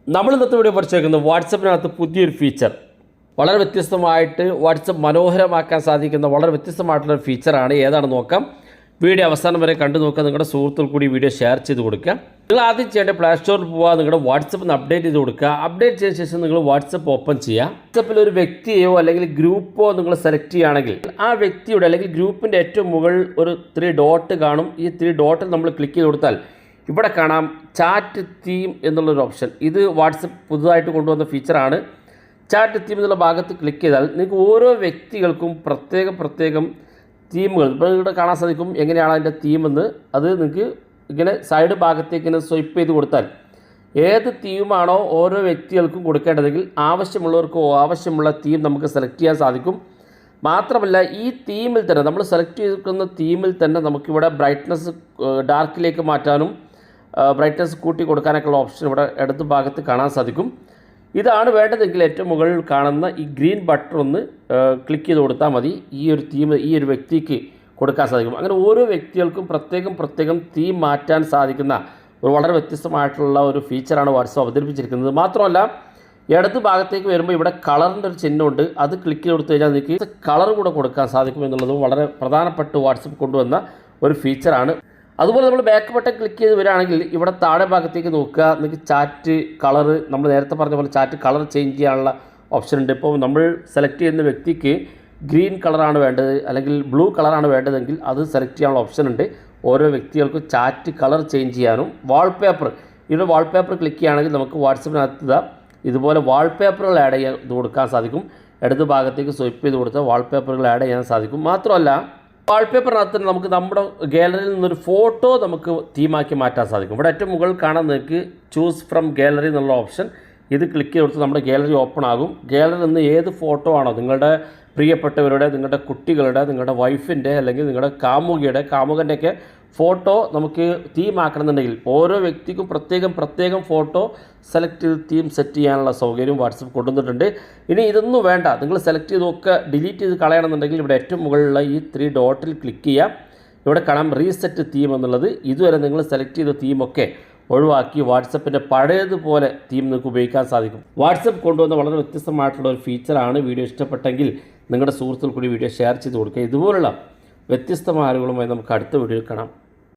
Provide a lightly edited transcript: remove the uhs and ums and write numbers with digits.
നമ്മൾ ഇന്നത്തെ വീഡിയോ പഠിച്ചേക്കുന്നത് വാട്സപ്പിനകത്ത് പുതിയൊരു ഫീച്ചർ, വളരെ വ്യത്യസ്തമായിട്ട് വാട്സപ്പ് മനോഹരമാക്കാൻ സാധിക്കുന്ന വളരെ വ്യത്യസ്തമായിട്ടുള്ളൊരു ഫീച്ചറാണ്. ഏതാണെന്ന് നോക്കാം. വീഡിയോ അവസാനം വരെ കണ്ടു നോക്കുക. നിങ്ങളുടെ സുഹൃത്തുക്കൾ കൂടി വീഡിയോ ഷെയർ ചെയ്ത് കൊടുക്കുക. നിങ്ങൾ ആദ്യം ചെയ്യേണ്ട പ്ലേ സ്റ്റോറിൽ പോവുക, നിങ്ങളുടെ വാട്സപ്പ് അപ്ഡേറ്റ് ചെയ്ത് കൊടുക്കുക. അപ്ഡേറ്റ് ചെയ്ത ശേഷം നിങ്ങൾ വാട്സപ്പ് ഓപ്പൺ ചെയ്യുക. വാട്സപ്പിൽ ഒരു വ്യക്തിയോ അല്ലെങ്കിൽ ഗ്രൂപ്പോ നിങ്ങൾ സെലക്ട് ചെയ്യുകയാണെങ്കിൽ ആ വ്യക്തിയുടെ അല്ലെങ്കിൽ ഗ്രൂപ്പിൻ്റെ ഏറ്റവും മുകളിൽ ഒരു 3 ഡോട്ട് കാണും. ഈ 3 ഡോട്ടിൽ നമ്മൾ ക്ലിക്ക് ചെയ്ത് കൊടുത്താൽ ഇവിടെ കാണാം ചാറ്റ് തീം എന്നുള്ളൊരു ഓപ്ഷൻ. ഇത് വാട്സപ്പ് പുതുതായിട്ട് കൊണ്ടുവന്ന ഫീച്ചറാണ്. ചാറ്റ് തീം എന്നുള്ള ഭാഗത്ത് ക്ലിക്ക് ചെയ്താൽ നിങ്ങൾക്ക് ഓരോ വ്യക്തികൾക്കും പ്രത്യേകം തീമുകൾ ഇപ്പോൾ ഇവിടെ കാണാൻ സാധിക്കും. എങ്ങനെയാണ് അതിൻ്റെ തീമെന്ന് അത് നിങ്ങൾക്ക് ഇങ്ങനെ സൈഡ് ഭാഗത്തേക്ക് ഇങ്ങനെ സ്വൈപ്പ് ചെയ്ത് കൊടുത്താൽ ഏത് തീമാണോ ഓരോ വ്യക്തികൾക്കും കൊടുക്കേണ്ടതെങ്കിൽ ആവശ്യമുള്ളവർക്ക് ആവശ്യമുള്ള തീം നമുക്ക് സെലക്ട് ചെയ്യാൻ സാധിക്കും. മാത്രമല്ല ഈ തീമിൽ തന്നെ നമ്മൾ സെലക്ട് ചെയ്തിരിക്കുന്ന തീമിൽ തന്നെ നമുക്കിവിടെ ബ്രൈറ്റ്നസ് ഡാർക്കിലേക്ക് മാറ്റാനും ബ്രൈറ്റ്നസ് കൂട്ടി കൊടുക്കാനൊക്കെയുള്ള ഓപ്ഷൻ ഇവിടെ ഇടത് ഭാഗത്ത് കാണാൻ സാധിക്കും. ഇതാണ് വേണ്ടതെങ്കിൽ ഏറ്റവും മുകളിൽ കാണുന്ന ഈ ഗ്രീൻ ബട്ടൺ ഒന്ന് ക്ലിക്ക് ചെയ്ത് കൊടുത്താൽ മതി. ഈ ഒരു തീം ഈ ഒരു വ്യക്തിക്ക് കൊടുക്കാൻ സാധിക്കും. അങ്ങനെ ഓരോ വ്യക്തികൾക്കും പ്രത്യേകം തീം മാറ്റാൻ സാധിക്കുന്ന ഒരു വളരെ വ്യത്യസ്തമായിട്ടുള്ള ഒരു ഫീച്ചറാണ് വാട്സപ്പ് അവതരിപ്പിച്ചിരിക്കുന്നത്. മാത്രമല്ല ഇടത് ഭാഗത്തേക്ക് വരുമ്പോൾ ഇവിടെ കളറിൻ്റെ ഒരു ചിഹ്നമുണ്ട്. അത് ക്ലിക്ക് ചെയ്ത് കൊടുത്തു കഴിഞ്ഞാൽ നിങ്ങൾക്ക് കളർ കൂടെ കൊടുക്കാൻ സാധിക്കും എന്നുള്ളതും വളരെ പ്രധാനപ്പെട്ട വാട്സപ്പ് കൊണ്ടുവന്ന ഒരു ഫീച്ചറാണ്. അതുപോലെ നമ്മൾ ബാക്ക് ബട്ടൺ ക്ലിക്ക് ചെയ്ത് വരികയാണെങ്കിൽ ഇവിടെ താഴെ ഭാഗത്തേക്ക് നോക്കുക. നിങ്ങൾക്ക് ചാറ്റ് കളർ നമ്മൾ നേരത്തെ പറഞ്ഞ പോലെ ചാറ്റ് കളർ ചേഞ്ച് ചെയ്യാനുള്ള ഓപ്ഷൻ ഉണ്ട്. ഇപ്പോൾ നമ്മൾ സെലക്ട് ചെയ്യുന്ന വ്യക്തിക്ക് ഗ്രീൻ കളറാണ് വേണ്ടത് അല്ലെങ്കിൽ ബ്ലൂ കളറാണ് വേണ്ടതെങ്കിൽ അത് സെലക്ട് ചെയ്യാനുള്ള ഓപ്ഷൻ ഉണ്ട്. ഓരോ വ്യക്തികൾക്കും ചാറ്റ് കളർ ചേഞ്ച് ചെയ്യാനും വാൾപേപ്പർ ഇവിടെ വാൾപേപ്പർ ക്ലിക്ക് ചെയ്യുകയാണെങ്കിൽ നമുക്ക് വാട്സപ്പിനകത്ത് ഇതുപോലെ വാൾപേപ്പറുകൾ ആഡ് ചെയ്യാൻ കൊടുക്കാൻ സാധിക്കും. ഇടത് ഭാഗത്തേക്ക് സ്വൈപ്പ് ചെയ്ത് കൊടുത്താൽ വാൾപേപ്പറുകൾ ആഡ് ചെയ്യാൻ സാധിക്കും. മാത്രമല്ല വാൾപേപ്പറിനകത്ത് നമുക്ക് നമ്മുടെ ഗാലറിയിൽ നിന്നൊരു ഫോട്ടോ നമുക്ക് തീമാക്കി മാറ്റാൻ സാധിക്കും. ഇവിടെ ഏറ്റവും മുകളിൽ കാണാൻ നിങ്ങൾക്ക് ചൂസ് ഫ്രം ഗാലറി എന്നുള്ള ഓപ്ഷൻ. ഇത് ക്ലിക്ക് ചെയ്ത് കൊടുത്ത് നമ്മുടെ ഗാലറി ഓപ്പൺ ആകും. ഗാലറിയിൽ നിന്ന് ഏത് ഫോട്ടോ ആണോ നിങ്ങളുടെ പ്രിയപ്പെട്ടവരുടെ, നിങ്ങളുടെ കുട്ടികളുടെ, നിങ്ങളുടെ വൈഫിൻ്റെ അല്ലെങ്കിൽ നിങ്ങളുടെ കാമുകൻ്റെയൊക്കെ ഫോട്ടോ നമുക്ക് തീമാക്കണമെന്നുണ്ടെങ്കിൽ ഓരോ വ്യക്തിക്കും പ്രത്യേകം ഫോട്ടോ സെലക്ട് ചെയ്ത് തീം സെറ്റ് ചെയ്യാനുള്ള സൗകര്യം വാട്സപ്പ് കൊണ്ടുവന്നിട്ടുണ്ട്. ഇനി ഇതൊന്നും വേണ്ട, നിങ്ങൾ സെലക്ട് ചെയ്തൊക്കെ ഡിലീറ്റ് ചെയ്ത് കളയണമെന്നുണ്ടെങ്കിൽ ഇവിടെ ഏറ്റവും മുകളിലുള്ള ഈ 3 ഡോട്ടിൽ ക്ലിക്ക് ചെയ്യാം. ഇവിടെ കാണാം റീസെറ്റ് തീം എന്നുള്ളത്. ഇതുവരെ നിങ്ങൾ സെലക്ട് ചെയ്ത തീമൊക്കെ ഒഴിവാക്കി വാട്സപ്പിൻ്റെ പഴയതുപോലെ തീം നിങ്ങൾക്ക് ഉപയോഗിക്കാൻ സാധിക്കും. വാട്സപ്പ് കൊണ്ടുവന്ന വളരെ വ്യത്യസ്തമായിട്ടുള്ള ഒരു ഫീച്ചറാണ്. വീഡിയോ ഇഷ്ടപ്പെട്ടെങ്കിൽ നിങ്ങളുടെ സുഹൃത്തുക്കൾ കൂടി വീഡിയോ ഷെയർ ചെയ്ത് കൊടുക്കുക. ഇതുപോലുള്ള വ്യത്യസ്തമായ അറിവുകളുമായി നമുക്ക് അടുത്ത വീഡിയോയിൽ കാണാം.